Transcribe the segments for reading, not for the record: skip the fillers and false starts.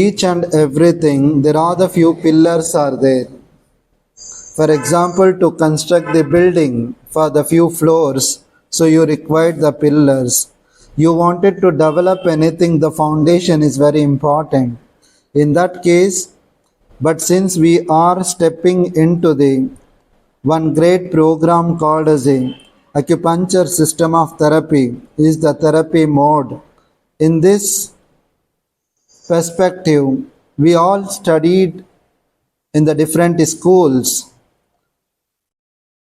each and everything, there are the few pillars are there. For example, to construct the building for the few floors, so you required the pillars. You wanted to develop anything, the foundation is very important. In that case, but since we are stepping into the one great program called as a acupuncture system of therapy is the therapy mode. In this perspective, we all studied in the different schools,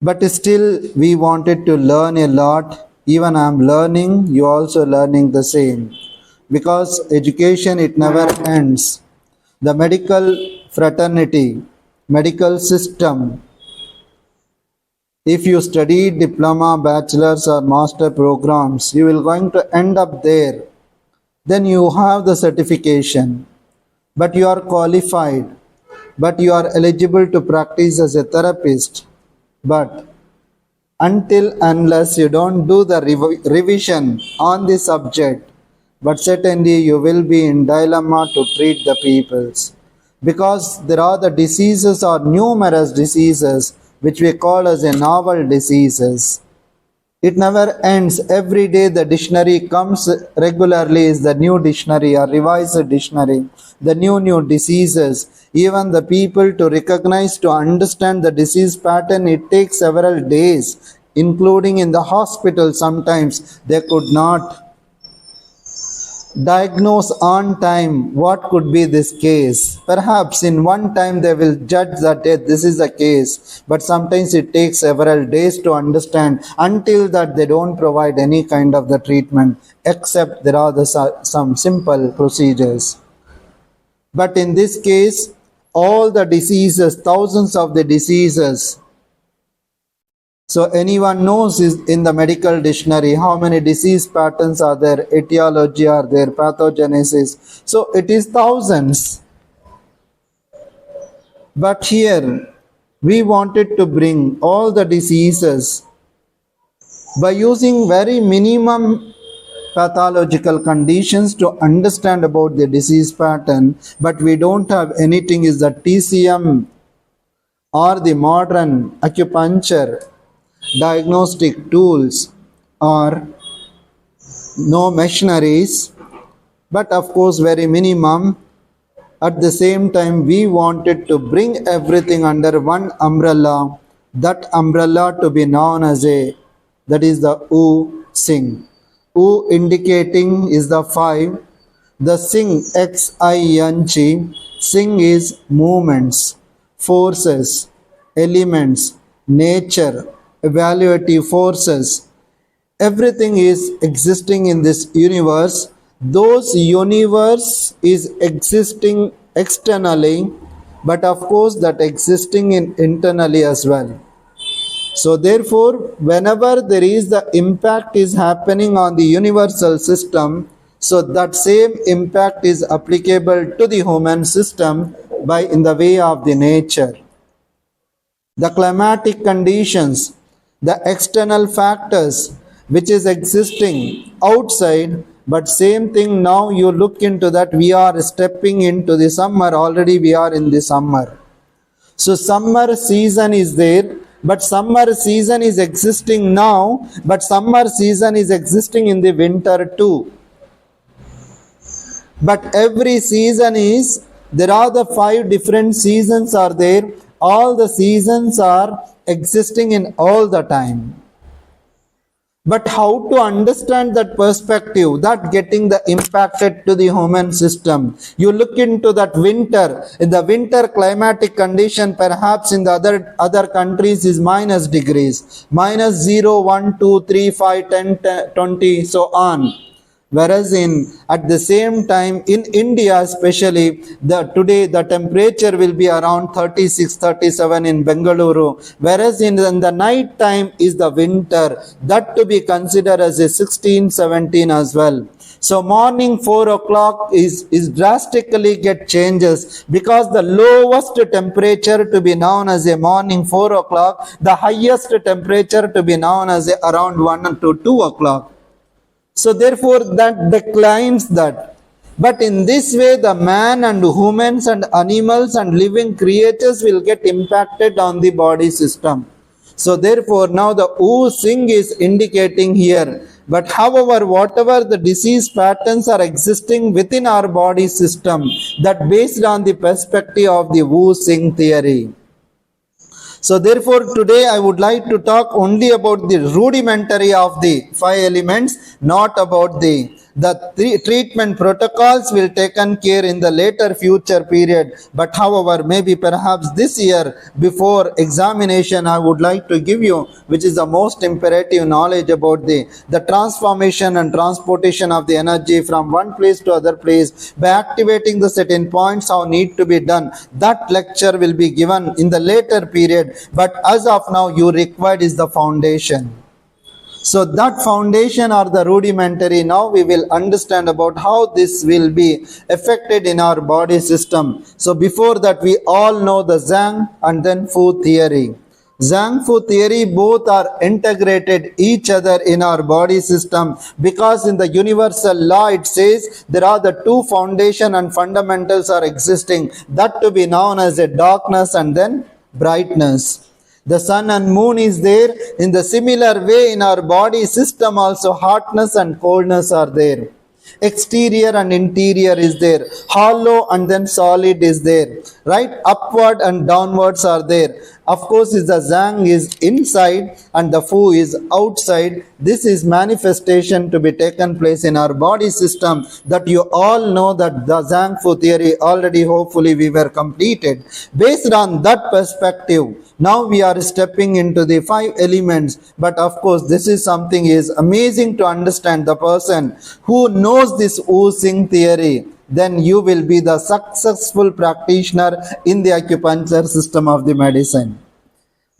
but still we wanted to learn a lot. Even I am learning, you also learning the same, because education, it never ends. The medical fraternity, medical system, if you study diploma, bachelor's or master programs, you will going to end up there. Then you have the certification, but you are qualified, but you are eligible to practice as a therapist. But until unless you don't do the revision on the subject, but certainly you will be in dilemma to treat the peoples, because there are the diseases or numerous diseases which we call as a novel diseases. It never ends. Every day the dictionary comes regularly, is the new dictionary or revised dictionary, the new diseases. Even the people to recognize, to understand the disease pattern, it takes several days, including in the hospital. Sometimes they could not diagnose on time what could be this case. Perhaps in one time they will judge that this is a case, but sometimes it takes several days to understand. Until that, they don't provide any kind of the treatment, except there are some simple procedures. But in this case, all the diseases, thousands of the diseases. So anyone knows is in the medical dictionary how many disease patterns are there, etiology are there, pathogenesis. So it is thousands. But here we wanted to bring all the diseases by using very minimum pathological conditions to understand about the disease pattern. But we don't have anything is the TCM or the modern acupuncture diagnostic tools, or no machineries, but of course very minimum. At the same time, we wanted to bring everything under one umbrella, that umbrella to be known as that is the Wu Sing. Wu indicating is the 5, the Sing, Xing, Sing is movements, forces, elements, nature, evaluative forces. Everything is existing in this universe. Those universe is existing externally, but of course that existing internally as well. So therefore, whenever there is the impact is happening on the universal system, so that same impact is applicable to the human system by in the way of the nature. The climatic conditions, the external factors which is existing outside, but same thing now you look into that, we are stepping into the summer, already we are in the summer. So summer season is there, but summer season is existing now, but summer season is existing in the winter too. But every season is, there are the 5 different seasons are there, all the seasons are existing in all the time. But how to understand that perspective, that getting the impacted to the human system? You look into that winter, in the winter climatic condition, perhaps in the other countries is minus degrees, minus 0, 1, 2, 3, 5, 10, 20, so on. Whereas at the same time in India especially, today the temperature will be around 36, 37 in Bengaluru, whereas in the night time is the winter, that to be considered as a 16, 17 as well. So morning 4 o'clock is drastically get changes, because the lowest temperature to be known as a morning 4 o'clock, the highest temperature to be known as around 1 to 2 o'clock. So therefore that declines that. But in this way, the man and humans and animals and living creatures will get impacted on the body system. So therefore, now the Wu Sing is indicating here. But however, whatever the disease patterns are existing within our body system, that based on the perspective of the Wu Sing theory. So therefore, today I would like to talk only about the rudimentary of the 5 elements, not about the treatment protocols will taken care in the later future period. But however, maybe perhaps this year before examination, I would like to give you, which is the most imperative knowledge about the transformation and transportation of the energy from one place to other place by activating the certain points how need to be done. That lecture will be given in the later period. But as of now, you required is the foundation. So that foundation or the rudimentary, now we will understand about how this will be affected in our body system. So before that, we all know the Zang and then Fu theory. Zang Fu theory, both are integrated each other in our body system, because in the universal law it says there are the two foundation and fundamentals are existing, that to be known as a darkness and then brightness. The sun and moon is there. In the similar way, in our body system also, hotness and coldness are there. Exterior and interior is there. Hollow and then solid is there. Right? Upward and downwards are there. Of course, is the Zang is inside and the Fu is outside. This is manifestation to be taken place in our body system, that you all know that the Zang Fu theory already hopefully we were completed. Based on that perspective, now we are stepping into the 5 elements. But of course, this is something is amazing to understand. The person who knows this Wu Sing theory, then you will be the successful practitioner in the acupuncture system of the medicine.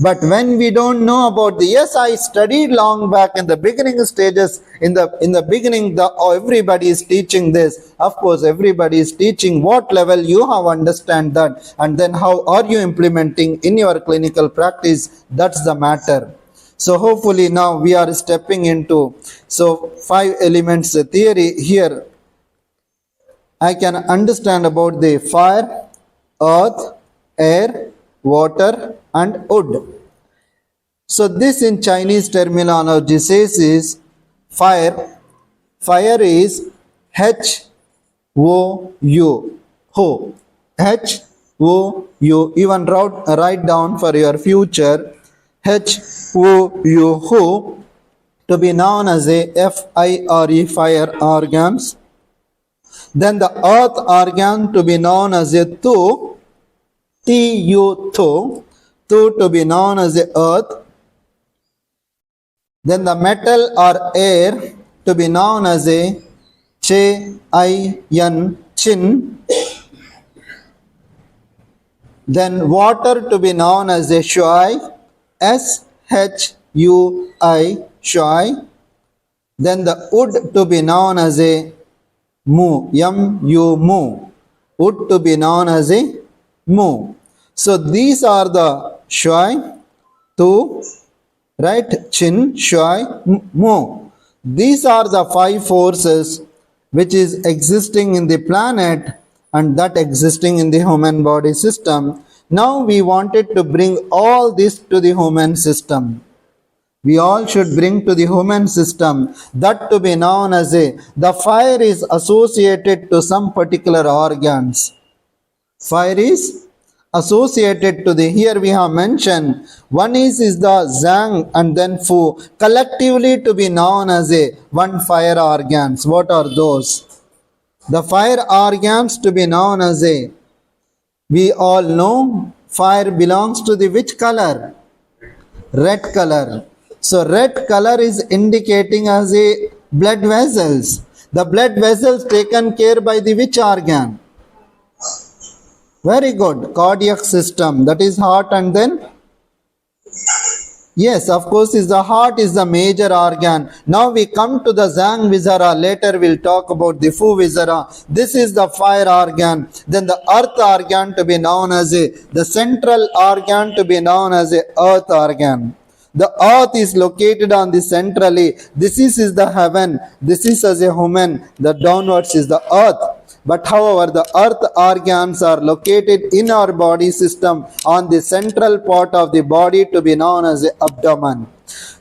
But when we don't know about the, yes, I studied long back in the beginning stages, in the beginning, everybody is teaching this. Of course, everybody is teaching what level you have understand that, and then how are you implementing in your clinical practice. That's the matter. So hopefully now we are stepping into, so 5 elements theory here. I can understand about the fire, earth, air, water and wood. So this in Chinese terminology says is fire. Fire is H-O-U. Ho. H-O-U. Even write down for your future. H-O-U. Ho. To be known as a F-I-R-E, fire organs. Then the earth organ to be known as a Tu. T-U, Tu. Tu to be known as a earth. Then the metal or air to be known as a Che-I-N, Chin. Then water to be known as a Shui, S-H-U-I, Shui. Then the wood to be known as a Mu, M-U, Mu. Wood to be known as a Mu. So these are the Shui, Tu, right, Chin, Shui, Mu. These are the 5 forces which is existing in the planet and that existing in the human body system. Now we wanted to bring all this to the human system. We all should bring to the human system, that to be known as a, the fire is associated to some particular organs. Fire is associated to the, here we have mentioned, one is the Zang and then Fu, collectively to be known as a one fire organs. What are those? The fire organs to be known as a, we all know fire belongs to the which color? Red color. So red color is indicating as a blood vessels. The blood vessels taken care by the which organ? Very good. Cardiac system. That is heart and then? Yes, of course, is the heart is the major organ. Now we come to the Zang Viscera. Later we'll talk about the Fu Viscera. This is the fire organ. Then the earth organ to be known as a, the central organ to be known as a earth organ. The earth is located on the centrally. This is the heaven. This is as a human. The downwards is the earth. But however, the earth organs are located in our body system on the central part of the body to be known as the abdomen.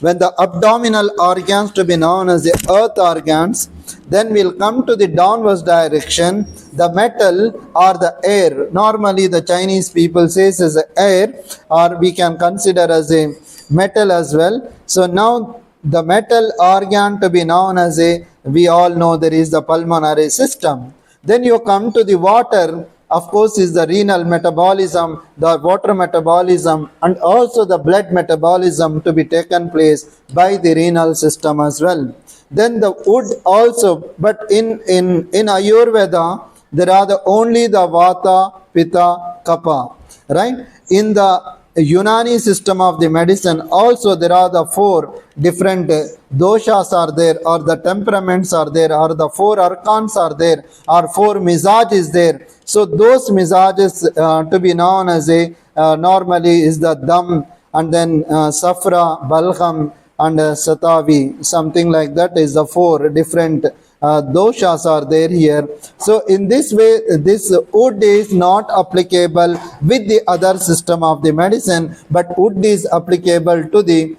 When the abdominal organs to be known as the earth organs, then we'll come to the downwards direction, the metal or the air. Normally the Chinese people says as air, or we can consider as a metal as well. So now the metal organ to be known as a, we all know there is the pulmonary system. Then you come to the water, of course, is the renal metabolism, the water metabolism, and also the blood metabolism to be taken place by the renal system as well. Then the wood also, but in Ayurveda, there are only the Vata, Pitta, Kapha, right? In the Unani system of the medicine, also there are the 4 different doshas are there, or the temperaments are there, or the 4 archans are there, or 4 mizaj is there. So those mizajes to be known as a normally is the Dam, and then Safra, Balgham, and Satavi, something like that is the 4 different doshas are there here. So in this way, this wood is not applicable with the other system of the medicine, but wood is applicable to the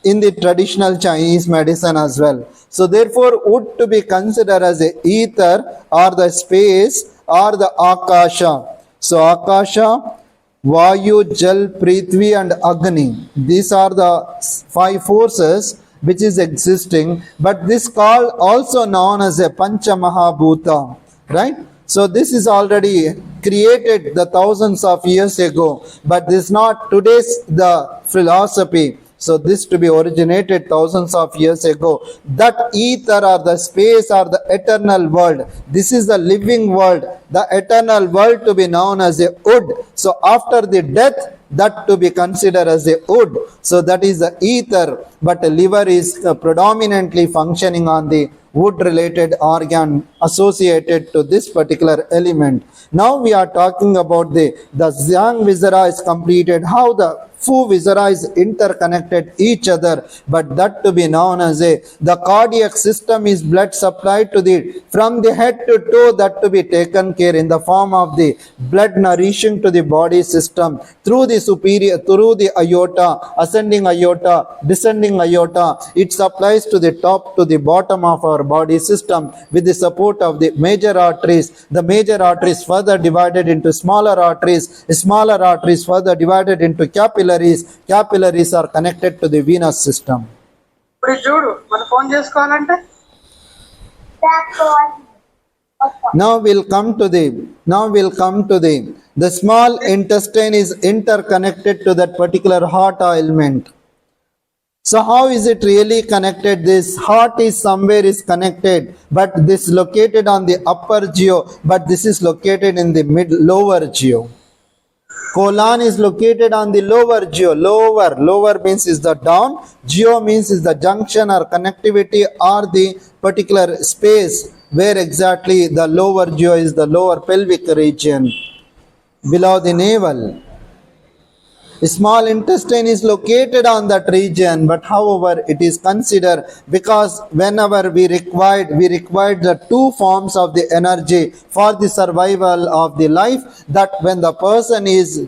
in the traditional Chinese medicine as well. So therefore, wood to be considered as a ether or the space or the akasha. So akasha, Vayu, Jal, Prithvi and Agni. These are the 5 forces which is existing, but this called also known as a Pancha Mahabhuta, right? So this is already created the thousands of years ago, but this is not today's the philosophy. So this to be originated thousands of years ago. That ether or the space or the eternal world, this is the living world, the eternal world to be known as a wood. So after the death, that to be considered as a wood. So that is the ether, but the liver is predominantly functioning on the wood related organ associated to this particular element. Now we are talking about the Zang viscera is completed, how the Fu viscera is interconnected each other, but that to be known as a, the cardiac system is blood supplied to the, from the head to toe, that to be taken care in the form of the blood nourishing to the body system through the superior, through the aorta, ascending aorta, descending aorta. It supplies to the top to the bottom of our body system with the support of the major arteries. The major arteries further divided into smaller arteries further divided into capillaries. Capillaries are connected to the venous system. Now we'll come to the small intestine is interconnected to that particular heart ailment. So how is it really connected? This heart is somewhere is connected, but this located on the upper geo, but this is located in the lower geo. Colon is located on the lower geo. Lower means is the down. Geo means is the junction or connectivity or the particular space where exactly the lower geo is the lower pelvic region below the navel. Small intestine is located on that region, but however it is considered, because whenever we required the 2 forms of the energy for the survival of the life, that when the person is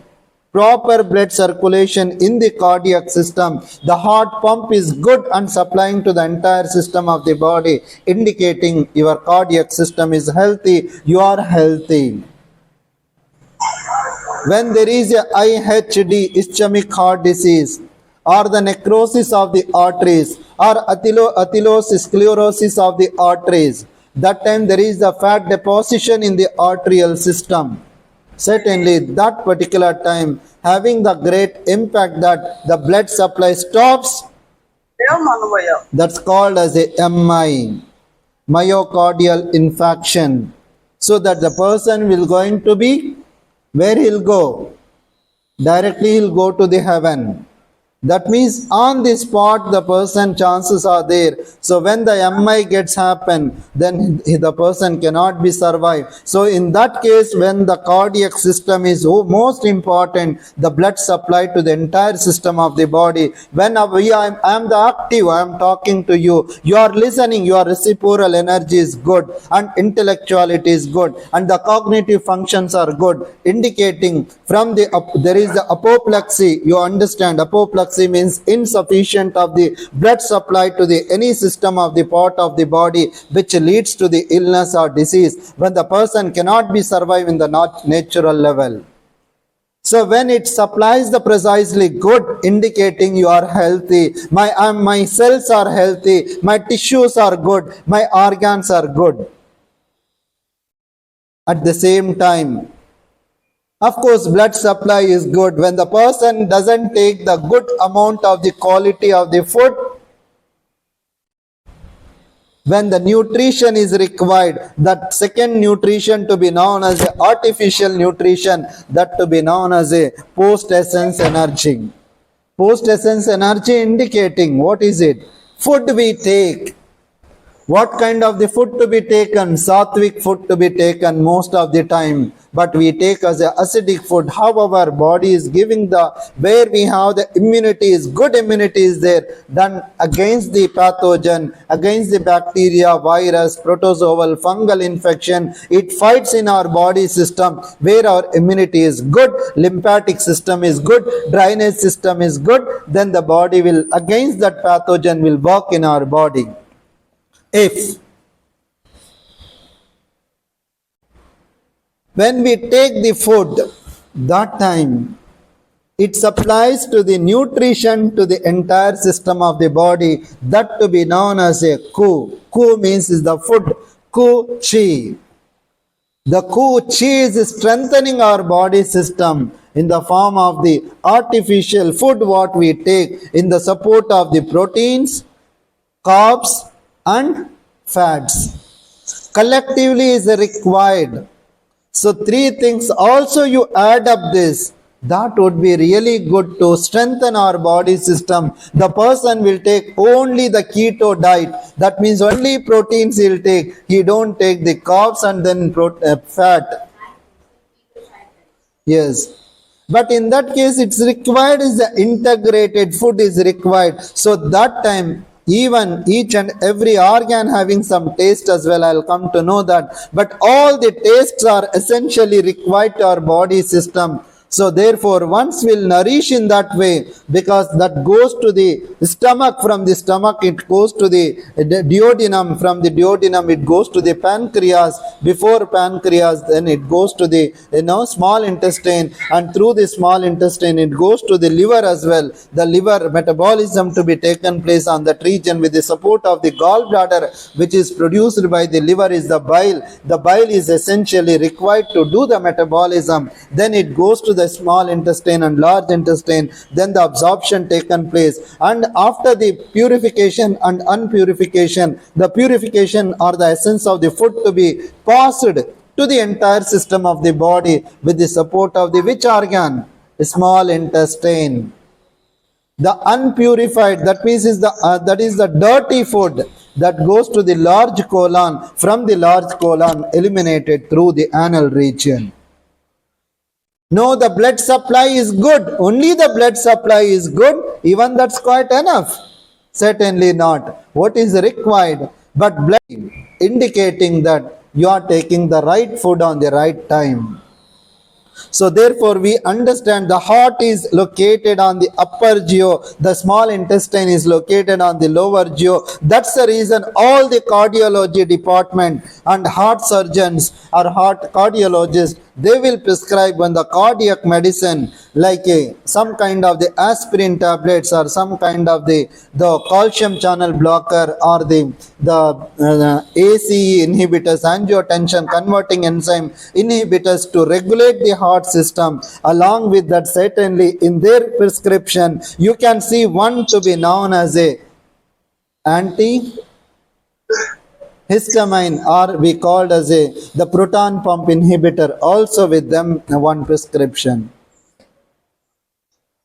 proper blood circulation in the cardiac system, the heart pump is good and supplying to the entire system of the body, indicating your cardiac system is healthy, you are healthy. When there is a IHD, ischemic heart disease, or the necrosis of the arteries, or atherosclerosis of the arteries, that time there is the fat deposition in the arterial system. Certainly that particular time having the great impact that the blood supply stops, that's called as a MI, myocardial infarction. So that the person will going to be, where he'll go? Directly he'll go to the heaven. That means on the spot the person chances are there. So when the MI gets happen, then the person cannot be survived. So in that case, when the cardiac system is most important, the blood supply to the entire system of the body. When I am the active, I am talking to you. You are listening. Your reciprocal energy is good, and intellectuality is good, and the cognitive functions are good, indicating from the there is the apoplexy. You understand, apoplexy means insufficient of the blood supply to the any system of the part of the body, which leads to the illness or disease, when the person cannot be survived in the natural level. So when it supplies the precisely good, indicating you are healthy, my cells are healthy, my tissues are good, my organs are good. At the same time, of course, blood supply is good. When the person doesn't take the good amount of the quality of the food, when the nutrition is required, that second nutrition to be known as the artificial nutrition, that to be known as a post-essence energy. Post-essence energy indicating what is it? Food we take. What kind of the food to be taken? Sattvic food to be taken most of the time, but we take as a acidic food. However, body is giving the, where we have the immunity is good, immunity is there, done against the pathogen, against the bacteria, virus, protozoal, fungal infection. It fights in our body system where our immunity is good, lymphatic system is good, drainage system is good, then the body will, against that pathogen, will work in our body. If when we take the food, that time it supplies to the nutrition to the entire system of the body, that to be known as a ku. Ku means is the food, ku chi. The ku chi is strengthening our body system in the form of the artificial food what we take, in the support of the proteins, carbs and fats. Collectively is required. So three things also you add up this, that would be really good to strengthen our body system. The person will take only the keto diet. That means only proteins he will take. He don't take the carbs and then fat. Yes. But in that case, it's required is the integrated food is required. So that time, even each and every organ having some taste as well, I'll come to know that. But all the tastes are essentially required to our body system. So therefore, once will nourish in that way, because that goes to the stomach, from the stomach it goes to the duodenum, from the duodenum it goes to the pancreas, before pancreas then it goes to the small intestine, and through the small intestine it goes to the liver as well. The liver metabolism to be taken place on that region with the support of the gallbladder, which is produced by the liver, is the bile. The bile is essentially required to do the metabolism. Then it goes to the small intestine and large intestine, then the absorption taken place, and after the purification and unpurification, the purification or the essence of the food to be passed to the entire system of the body with the support of the which organ? Small intestine. The unpurified, that means is the that is the dirty food that goes to the large colon, from the large colon eliminated through the anal region. No, the blood supply is good. Only the blood supply is good. Even that's quite enough. Certainly not. What is required? But blood, indicating that you are taking the right food on the right time. So therefore we understand the heart is located on the upper geo, the small intestine is located on the lower geo. That's the reason all the cardiology department and heart surgeons or heart cardiologists, they will prescribe when the cardiac medicine, like some kind of the aspirin tablets or some kind of the calcium channel blocker or the ACE inhibitors, angiotensin converting enzyme inhibitors to regulate the heart system. Along with that, certainly in their prescription you can see one to be known as a antihistamine, or we called as the proton pump inhibitor, also with them one prescription.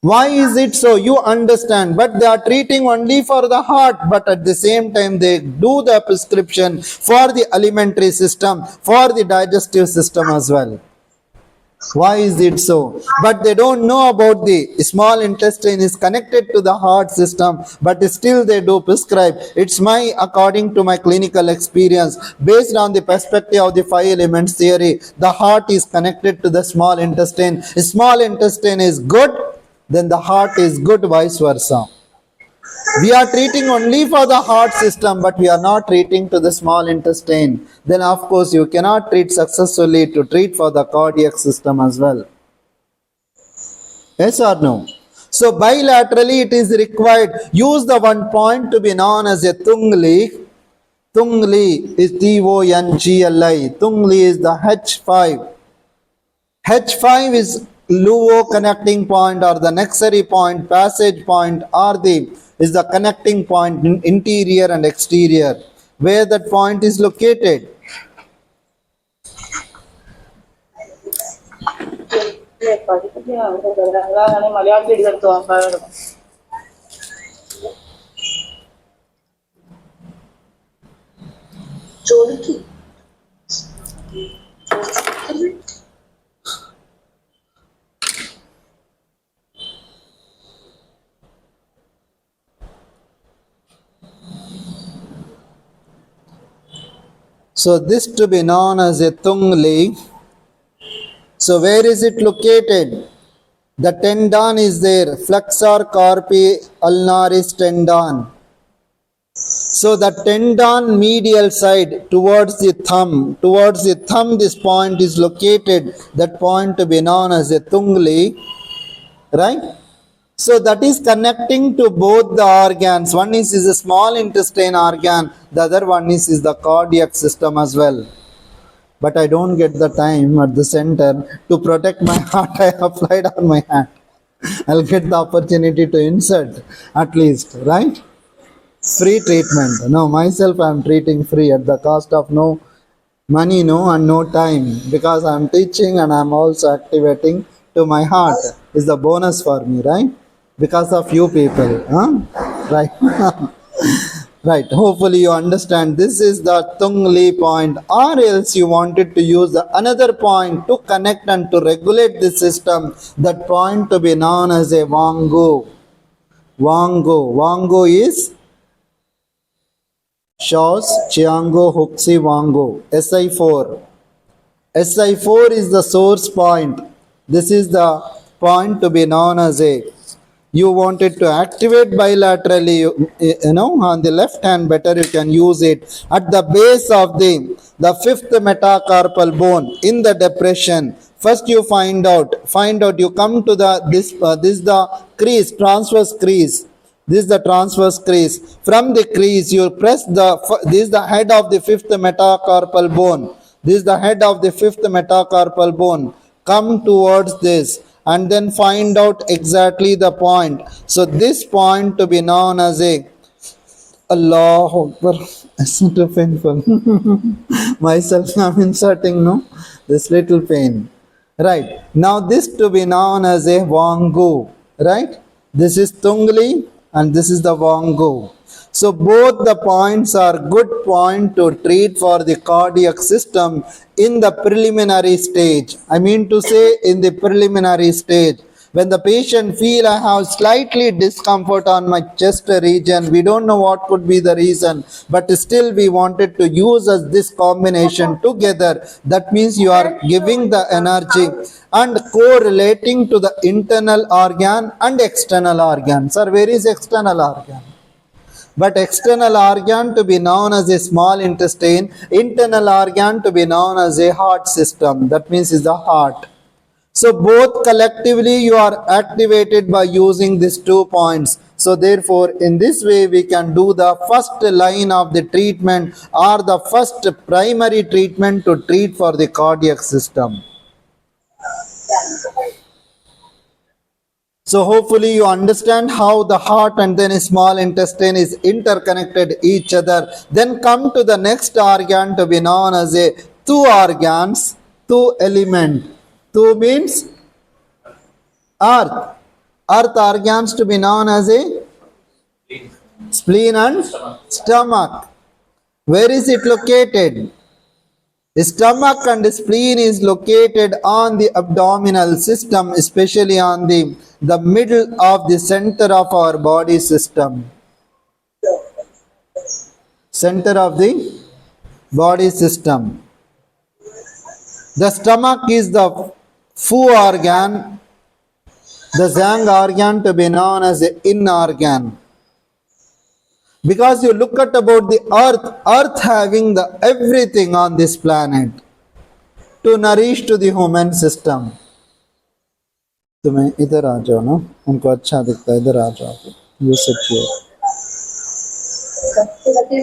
Why is it so? You understand, but they are treating only for the heart, but at the same time they do the prescription for the alimentary system, for the digestive system as well. Why is it so? But they don't know about the small intestine is connected to the heart system, but still they do prescribe. It's my, according to my clinical experience, based on the perspective of the five elements theory, the heart is connected to the small intestine. Small intestine is good, then the heart is good, vice versa. We are treating only for the heart system, but we are not treating to the small intestine. Then of course you cannot treat successfully to treat for the cardiac system as well. Yes or no? So bilaterally it is required. Use the one point to be known as a Tungli. Tungli is T-O-N-G-L-I. Tungli is the H5. H5 is luo connecting point or the nexary point, passage point, or is the connecting point in interior and exterior. Where that point is located? So this to be known as a Tungli. So where is it located? The tendon is there, flexor carpi ulnaris tendon. So the tendon medial side towards the thumb, this point is located, that point to be known as a Tungli, right? So that is connecting to both the organs. One is a small intestine organ, the other one is the cardiac system as well. But I don't get the time at the center to protect my heart. I applied on my hand. I'll get the opportunity to insert at least, right? Free treatment. No, myself I am treating free at the cost of no money, no, and no time, because I am teaching and I am also activating to my heart. Is the bonus for me, right? Because of you people, huh? Right. Right, hopefully you understand this is the Tungli point, or else you wanted to use another point to connect and to regulate the system, that point to be known as a Wango. Wango is Shaws, Chiango, Huxi, Wango, SI4. SI4 is the source point. This is the point to be known as a, you wanted to activate bilaterally, on the left hand, better you can use it at the base of the fifth metacarpal bone in the depression. First you find out, you come to this is the crease, transverse crease. This is the transverse crease. From the crease you press this is the head of the fifth metacarpal bone. This is the head of the fifth metacarpal bone. Come towards this and then find out exactly the point. So this point to be known as a Allahu Akbar. It's not too painful. Myself I'm inserting, no? This little pain. Right. Now this to be known as a Wangu. Right? This is Tungli and this is the Wangu. So both the points are good point to treat for the cardiac system in the preliminary stage. I mean to say in the preliminary stage. When the patient feel I have slightly discomfort on my chest region, we don't know what could be the reason, but still we wanted to use this combination together. That means you are giving the energy and correlating to the internal organ and external organ. Sir, where is external organ? But external organ to be known as a small intestine, internal organ to be known as a heart system. That means is the heart. So both collectively you are activated by using these 2 points. So therefore in this way we can do the first line of the treatment or the first primary treatment to treat for the cardiac system. So hopefully you understand how the heart and then a small intestine is interconnected each other. Then come to the next organ to be known as a 2 organs, 2 element. 2 means earth. earth organs to be known as a spleen and stomach. Where is it located? The stomach and the spleen is located on the abdominal system, especially on the middle of the center of our body system. Center of the body system. The stomach is the Fu organ, the Zang organ to be known as the in organ. Because you look at about the earth having the everything on this planet to nourish to the human system. तुम्हें इधर आ जाओ ना, उनको अच्छा दिखता है, इधर आ जाओ, you sit here.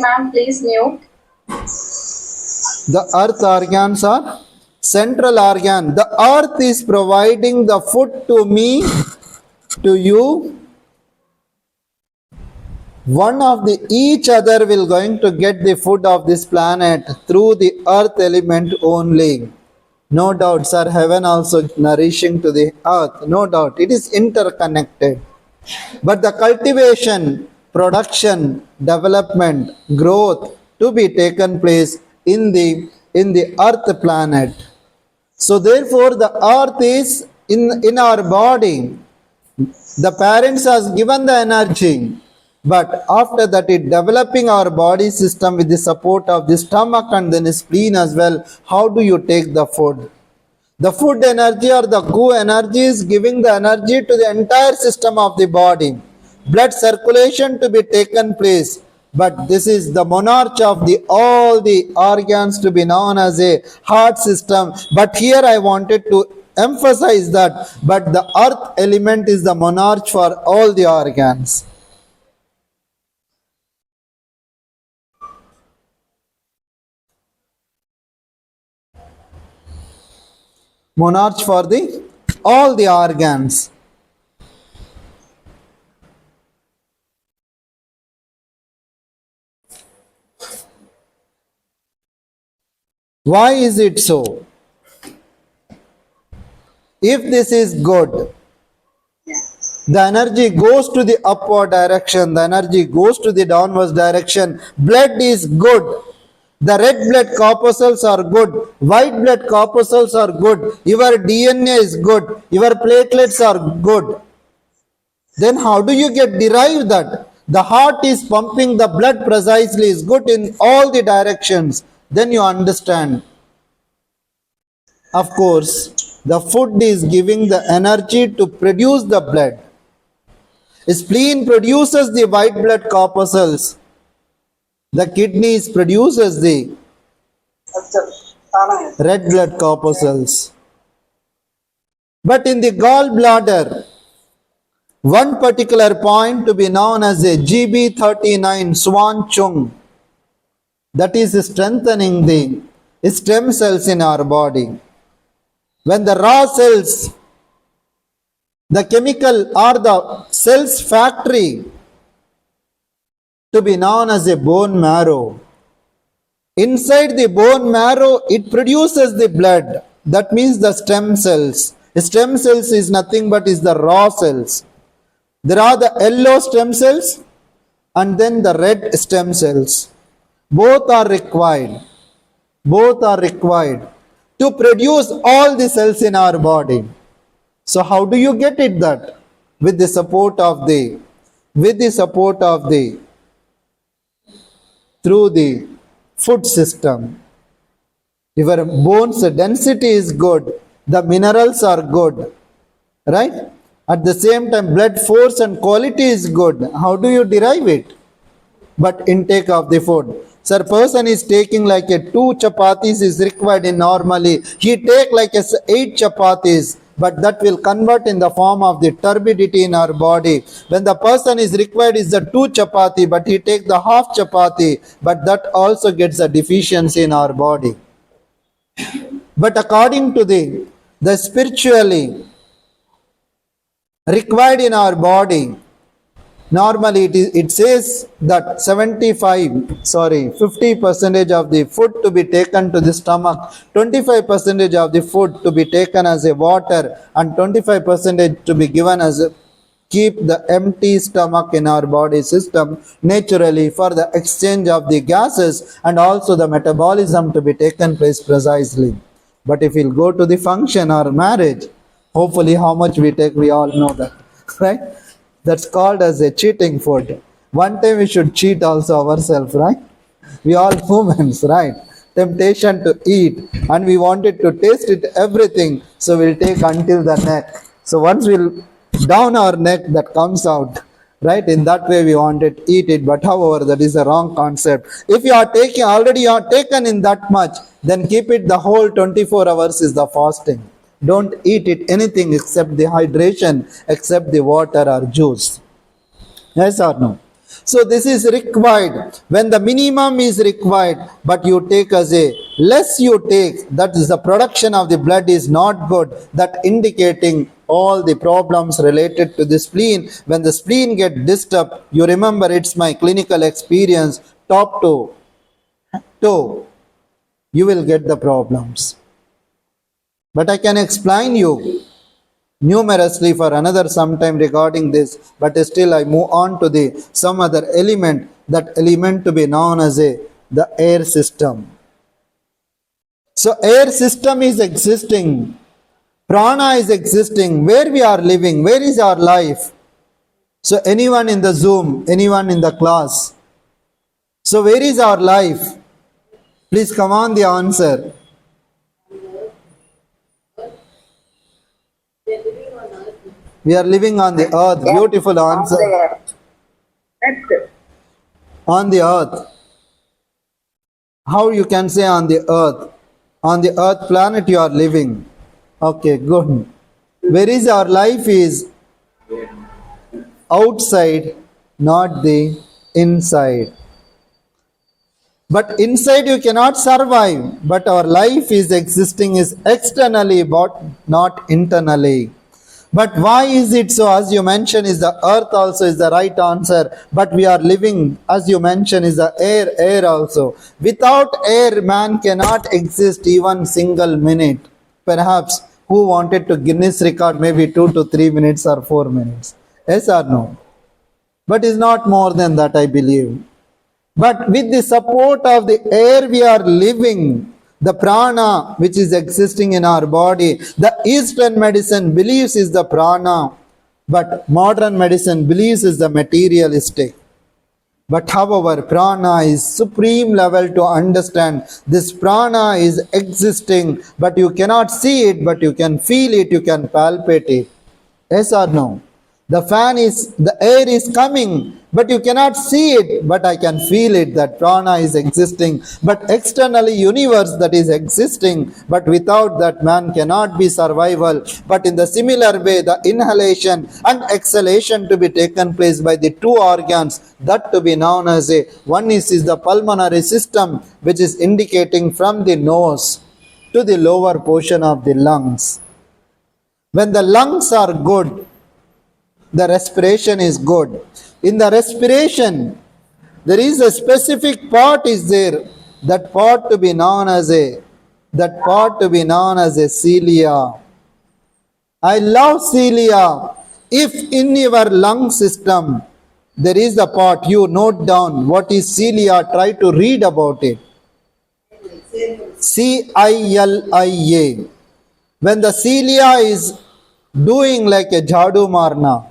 Ma'am, please mute. The earth organs are central organ. The earth is providing the food to me, to you. One of the each other will going to get the food of this planet through the earth element only. No doubt, sir, heaven also nourishing to the earth. No doubt, it is interconnected. But the cultivation, production, development, growth to be taken place in the earth planet. So therefore, the earth is in our body. The parents has given the energy. But after that, it developing our body system with the support of the stomach and then the spleen as well. How do you take the food? The food energy or the gu energy is giving the energy to the entire system of the body. Blood circulation to be taken place. But this is the monarch of all the organs to be known as a heart system. But here I wanted to emphasize that. But the earth element is the monarch for all the organs. Monarch for all the organs. Why is it so? If this is good, the energy goes to the upward direction, the energy goes to the downward direction. Blood is good. The red blood corpuscles are good. White blood corpuscles are good. Your DNA is good. Your platelets are good. Then how do you derive that? The heart is pumping the blood precisely, is good in all the directions. Then you understand. Of course, the food is giving the energy to produce the blood. Spleen produces the white blood corpuscles. The kidneys produces the red blood corpuscles. But in the gallbladder, one particular point to be known as a GB39 Swan Chung, that is strengthening the stem cells in our body. When the raw cells, the chemical or the cells factory to be known as a bone marrow. Inside the bone marrow, it produces the blood. That means the stem cells. Stem cells is nothing but is the raw cells. There are the yellow stem cells and then the red stem cells. Both are required. Both are required to produce all the cells in our body. So how do you get it that? With the support of through the food system. Your bones density is good. The minerals are good. Right? At the same time, blood force and quality is good. How do you derive it? But intake of the food. Sir, person is taking like a 2 chapatis is required in normally. He take like a 8 chapatis. But that will convert in the form of the turbidity in our body. When the person is required is the 2 chapati, but he take the half chapati, but that also gets a deficiency in our body. But according to the spiritually required in our body, normally it says that 50% of the food to be taken to the stomach, 25% of the food to be taken as a water, and 25% to be given as keep the empty stomach in our body system naturally for the exchange of the gases and also the metabolism to be taken place precisely. But if we'll go to the function or marriage, hopefully how much we take, we all know that, right? That's called as a cheating food. One time we should cheat also ourselves, right? We all humans, right? Temptation to eat, and we wanted to taste it everything, so we'll take until the neck. So once we'll down our neck, that comes out, right? In that way we wanted to eat it, but however that is a wrong concept. If you are taking, already you are taken in that much, then keep it the whole 24 hours is the fasting. Don't eat it anything except the hydration, except the water or juice. Yes or no? So this is required. When the minimum is required, but you take as a less you take, that is the production of the blood is not good. That indicating all the problems related to the spleen. When the spleen get disturbed, you remember it's my clinical experience, top to toe, you will get the problems. But I can explain you numerously for another sometime regarding this, but still I move on to the some other element, that element to be known as the air system. So air system is existing, prana is existing, where we are living, where is our life? So anyone in the Zoom, anyone in the class, so where is our life? Please come on the answer. We are living on the earth. Beautiful answer. On the earth. How you can say on the earth? On the earth planet you are living. Okay, good. Where is our life is outside, not the inside. But inside you cannot survive. But our life is existing is externally, but not internally. But why is it so? As you mentioned, is the earth also is the right answer. But we are living, as you mentioned, is the air also. Without air, man cannot exist even single minute. Perhaps who wanted to Guinness record maybe 2 to 3 minutes or 4 minutes? Yes or no? But it's not more than that, I believe. But with the support of the air we are living, the prana which is existing in our body, the Eastern medicine believes is the prana, but modern medicine believes is the materialistic. But however, prana is supreme level to understand. This prana is existing, but you cannot see it, but you can feel it, you can palpate it. Yes or no? The fan is, the air is coming, but you cannot see it, but I can feel it, that prana is existing. But externally universe that is existing, but without that man cannot be survival. But in the similar way, the inhalation and exhalation to be taken place by the two organs, that to be known as one is the pulmonary system, which is indicating from the nose to the lower portion of the lungs. When the lungs are good, the respiration is good. In the respiration, there is a specific part is there. That part to be known as cilia. I love cilia. If in your lung system there is a part, you note down what is cilia. Try to read about it. Cilia. When the cilia is doing like a jhadu marna,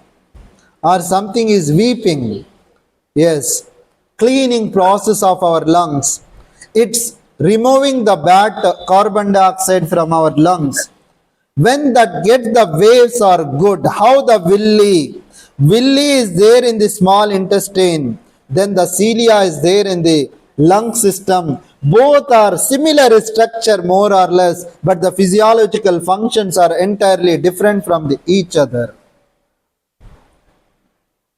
or something is weeping, yes, cleaning process of our lungs, it's removing the bad carbon dioxide from our lungs. When that gets, the waves are good. How the villi is there in the small intestine, then the cilia is there in the lung system. Both are similar structure more or less, but the physiological functions are entirely different from each other.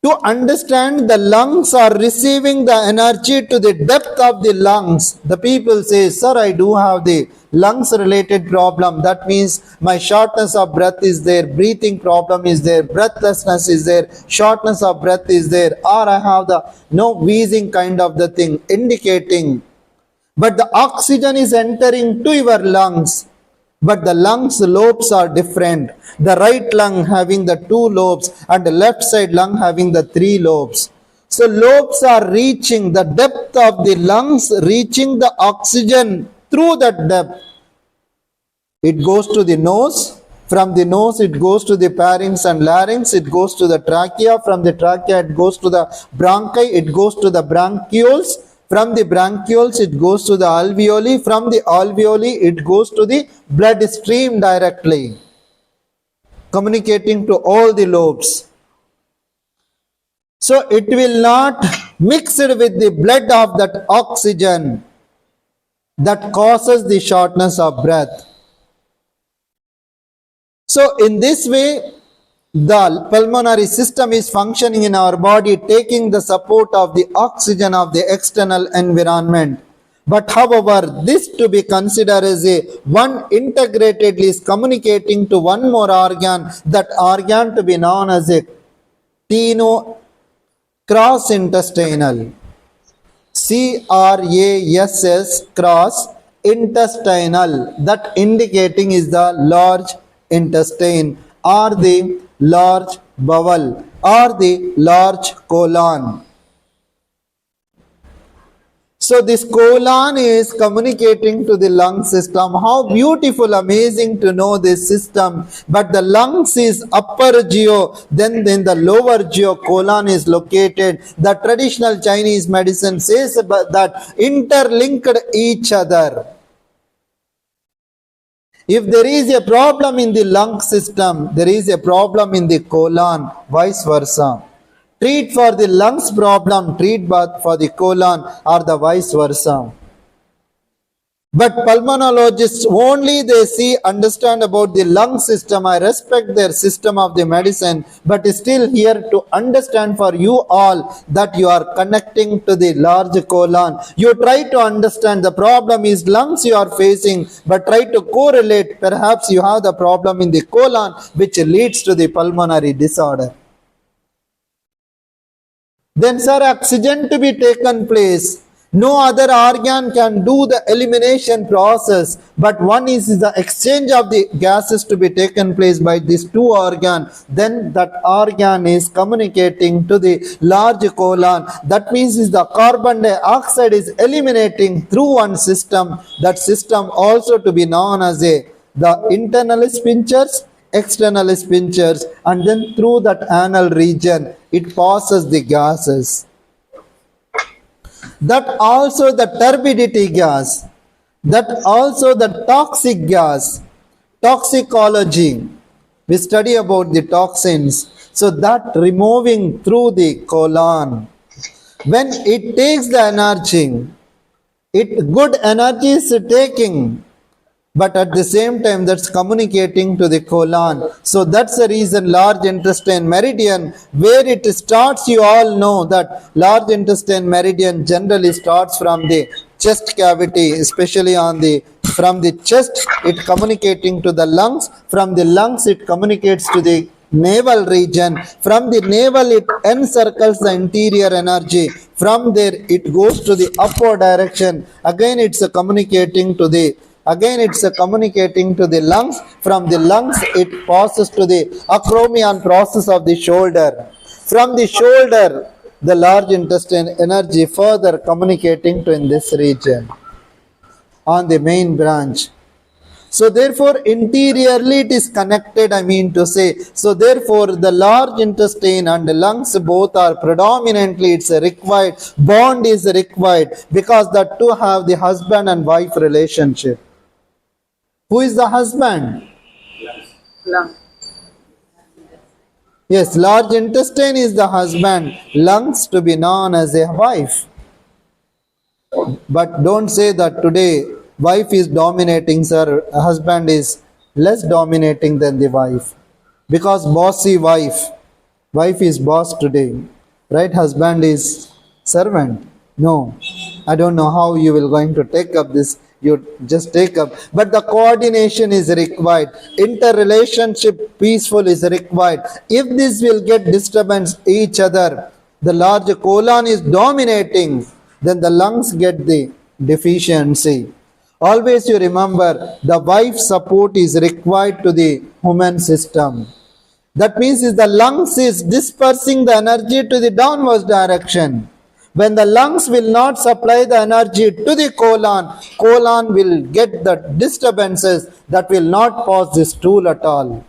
To understand, the lungs are receiving the energy to the depth of the lungs. The people say, sir, I do have the lungs related problem. That means my shortness of breath is there, breathing problem is there, breathlessness is there, shortness of breath is there, or I have the wheezing kind of the thing, indicating. But the oxygen is entering to your lungs. but the lungs lobes are different. The right lung having the 2 lobes and the left side lung having the 3 lobes. So lobes are reaching the depth of the lungs, reaching the oxygen through that depth. It goes to the nose. From the nose, it goes to the pharynx and larynx. It goes to the trachea. From the trachea, it goes to the bronchi. It goes to the bronchioles. From the bronchioles, it goes to the alveoli. From the alveoli, it goes to the bloodstream directly, communicating to all the lobes. So it will not mix it with the blood of that oxygen that causes the shortness of breath. So in this way, the pulmonary system is functioning in our body, taking the support of the oxygen of the external environment. But however, this to be considered as a one integratedly is communicating to one more organ, that organ to be known as a cross intestinal. CRASS, cross intestinal, that indicating is the large intestine or the large bowel or the large colon. So this colon is communicating to the lung system. How beautiful, amazing to know this system. But the lungs is upper geo, then the lower geo colon is located. The traditional Chinese medicine says that interlinked each other. If there is a problem in the lung system, there is a problem in the colon, vice versa. Treat for the lungs problem, treat for the colon, or the vice versa. But pulmonologists only they see, understand about the lung system. I respect their system of the medicine, but still here to understand for you all that you are connecting to the large colon. You try to understand the problem is lungs you are facing, but try to correlate. Perhaps you have the problem in the colon, which leads to the pulmonary disorder. Then, sir, oxygen to be taken place. No other organ can do the elimination process, but one is the exchange of the gases to be taken place by these two organs. Then that organ is communicating to the large colon. That means is the carbon dioxide is eliminating through one system. That system also to be known as the internal sphincters, external sphincters, and then through that anal region it passes the gases. That also the turbidity gas, that also the toxic gas, toxicology. We study about the toxins. So that removing through the colon. When it takes the energy, good energy is taking, but at the same time that's communicating to the colon. So that's the reason large intestine meridian, where it starts, you all know that large intestine meridian generally starts from the chest cavity, especially from the chest it communicating to the lungs, from the lungs it communicates to the navel region, from the navel it encircles the interior energy, from there it goes to the upward direction, again it's communicating to the lungs. From the lungs it passes to the acromion process of the shoulder. From the shoulder the large intestine energy further communicating to in this region on the main branch. So therefore interiorly it is connected, I mean to say. So therefore the large intestine and the lungs both are predominantly it's a required, bond is required, because the two have the husband and wife relationship. Who is the husband? Lung. Yes, large intestine is the husband, lungs to be known as a wife. But don't say that today wife is dominating, sir, husband is less dominating than the wife. Because bossy wife is boss today, right? Husband is servant. No, I don't know how you will going to take up this. You just take up, but the coordination is required, interrelationship peaceful is required. If this will get disturbance each other, the large colon is dominating, then the lungs get the deficiency. Always you remember the wife support is required to the human system. That means is the lungs is dispersing the energy to the downwards direction. When the lungs will not supply the energy to the colon will get the disturbances that will not pass the stool at all.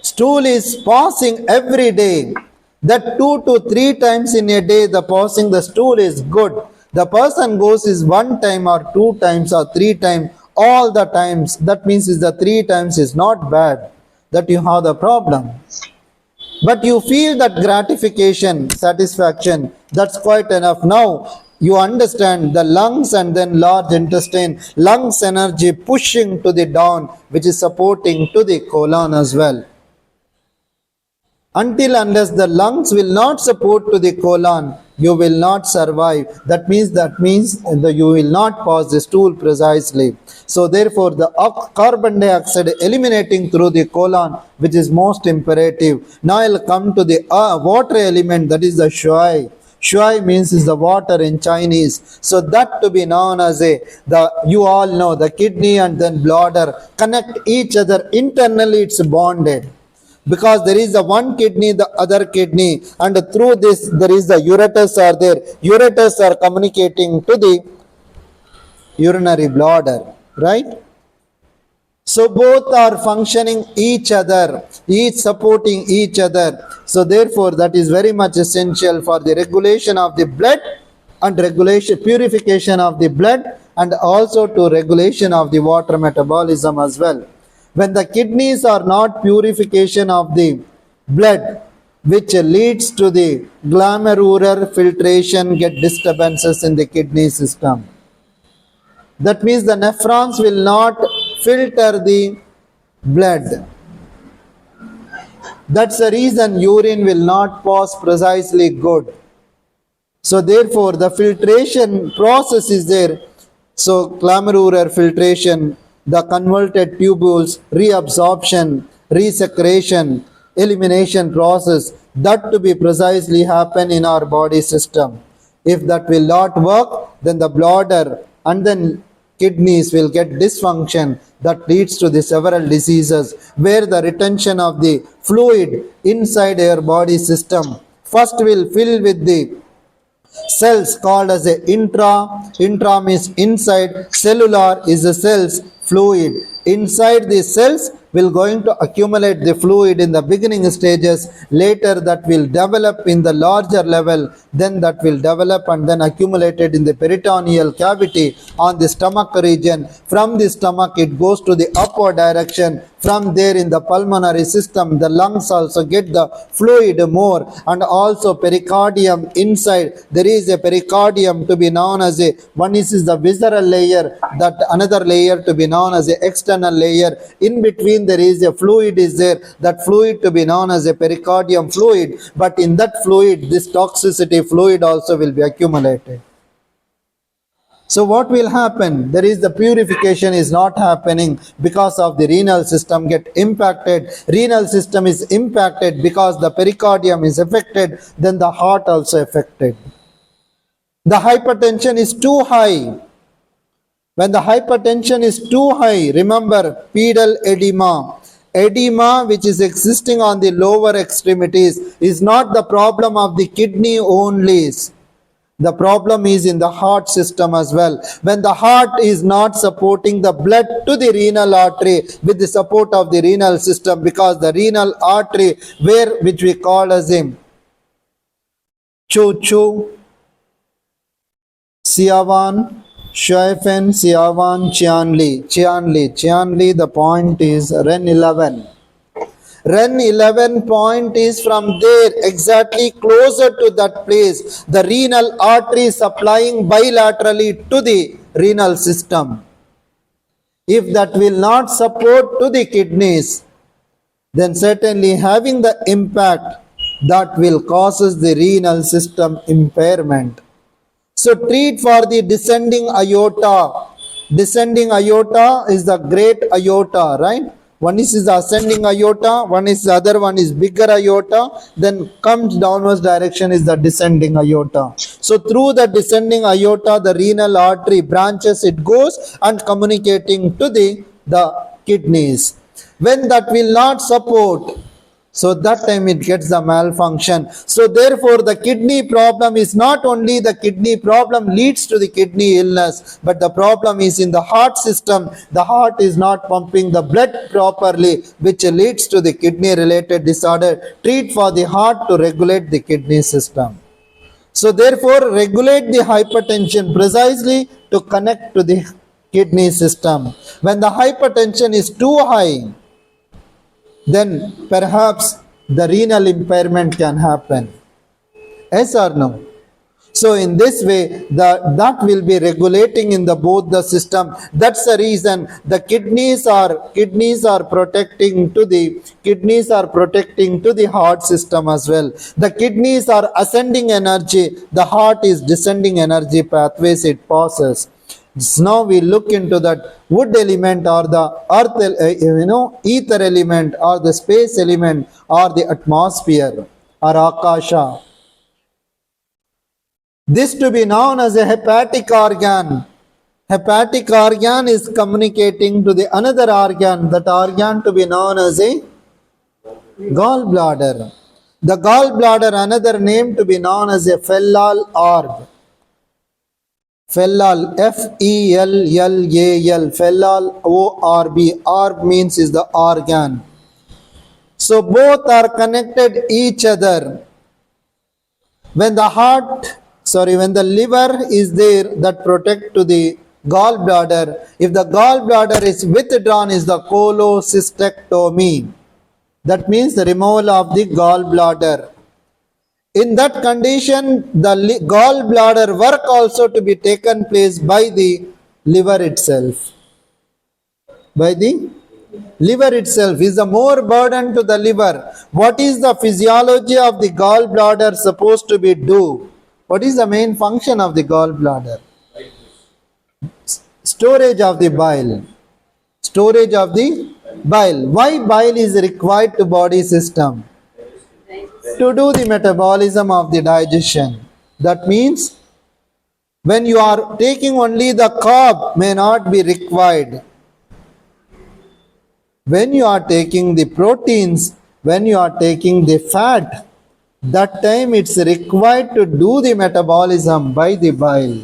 Stool is passing every day. That 2 to 3 times in a day the passing the stool is good. The person goes is 1 time or 2 times or 3 times all the times. That means is the 3 times is not bad that you have the problem. But you feel that gratification, satisfaction, that's quite enough. Now you understand the lungs and then large intestine, lungs energy pushing to the down, which is supporting to the colon as well. Until unless the lungs will not support to the colon, you will not survive. That means that you will not pass the stool precisely. So therefore the carbon dioxide eliminating through the colon, which is most imperative. Now I'll come to the water element, that is the shui. Shui means is the water in Chinese. So that to be known as you all know the kidney and then bladder connect each other internally, it's bonded. Because there is the one kidney, the other kidney, and through this there is the ureters are there. Ureters are communicating to the urinary bladder, right? So both are functioning each other, each supporting each other. So therefore that is very much essential for the regulation of the blood and purification of the blood and also to regulation of the water metabolism as well. When the kidneys are not purification of the blood, which leads to the glomerular filtration, get disturbances in the kidney system. That means the nephrons will not filter the blood. That's the reason urine will not pass precisely good. So therefore the filtration process is there. So glomerular filtration, the converted tubules, reabsorption, resecretion, elimination process, that to be precisely happen in our body system. If that will not work, then the bladder and then kidneys will get dysfunction that leads to the several diseases where the retention of the fluid inside your body system first will fill with the cells called as a intra means inside, cellular is the cells fluid. Inside the cells will going to accumulate the fluid in the beginning stages, later that will develop in the larger level, then that will develop and then accumulated in the peritoneal cavity on the stomach region. From the stomach it goes to the upward direction. From there in the pulmonary system the lungs also get the fluid more, and also pericardium inside there is a pericardium to be known as a one is the visceral layer, that another layer to be known as a external layer. In between there is a fluid is there, that fluid to be known as a pericardium fluid, but in that fluid this toxicity fluid also will be accumulated. So what will happen? There is the purification is not happening because of the renal system get impacted. Renal system is impacted because the pericardium is affected, then the heart also affected. The hypertension is too high. When the hypertension is too high, remember pedal edema. Edema which is existing on the lower extremities is not the problem of the kidney only. The problem is in the heart system as well. When the heart is not supporting the blood to the renal artery with the support of the renal system, because the renal artery which we call as a Chu, Siavan, Shuifen, Siavan, Chianli, the point is Ren 11. Ren 11 point is from there exactly closer to that place. The renal artery supplying bilaterally to the renal system. If that will not support to the kidneys, then certainly having the impact that will causes the renal system impairment. So treat for the descending aorta. Descending aorta is the great aorta, right? One is the ascending aorta, one is the other one is bigger aorta, then comes downwards direction is the descending aorta. So through the descending aorta, the renal artery branches, it goes and communicating to the kidneys. When that will not support, so that time it gets the malfunction. So therefore the kidney problem is not only the kidney problem leads to the kidney illness, but the problem is in the heart system. The heart is not pumping the blood properly, which leads to the kidney related disorder. Treat for the heart to regulate the kidney system. So therefore regulate the hypertension precisely to connect to the kidney system. When the hypertension is too high, then perhaps the renal impairment can happen. Yes or no? So in this way, that will be regulating in the both the system. That's the reason the kidneys are protecting to the heart system as well. The kidneys are ascending energy, the heart is descending energy pathways it passes. So now we look into that wood element or the earth, ether element or the space element or the atmosphere or akasha. This to be known as a hepatic organ. Hepatic organ is communicating to the another organ, that organ to be known as a gallbladder. The gallbladder, another name to be known as a fellal orb. Fellal, F-E-L-L-A-L, fellal O-R-B, orb means is the organ. So both are connected each other. When the liver is there, that protect to the gallbladder. If the gallbladder is withdrawn, is the cholecystectomy. That means the removal of the gallbladder. In that condition, the gallbladder work also to be taken place by the liver itself. By the liver itself is the more burden to the liver. What is the physiology of the gallbladder supposed to be do? What is the main function of the gallbladder? Storage of the bile. Storage of the bile. Why bile is required to body system? To do the metabolism of the digestion. That means when you are taking only the carb may not be required. When you are taking the proteins, when you are taking the fat, that time it's required to do the metabolism by the bile.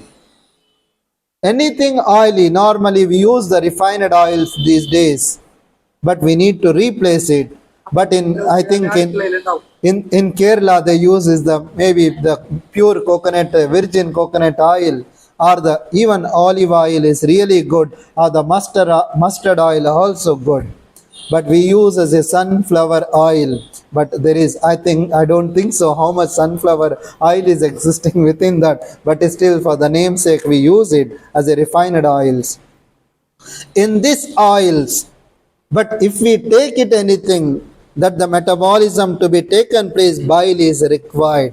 Anything oily, normally we use the refined oils these days, but we need to replace it. But in Kerala they use is maybe the pure coconut, virgin coconut oil, or the even olive oil is really good, or the mustard oil also good. But we use as a sunflower oil. But there is, I don't think so how much sunflower oil is existing within that. But still for the namesake we use it as a refined oils. In these oils, but if we take it anything, that the metabolism to be taken place, bile is required.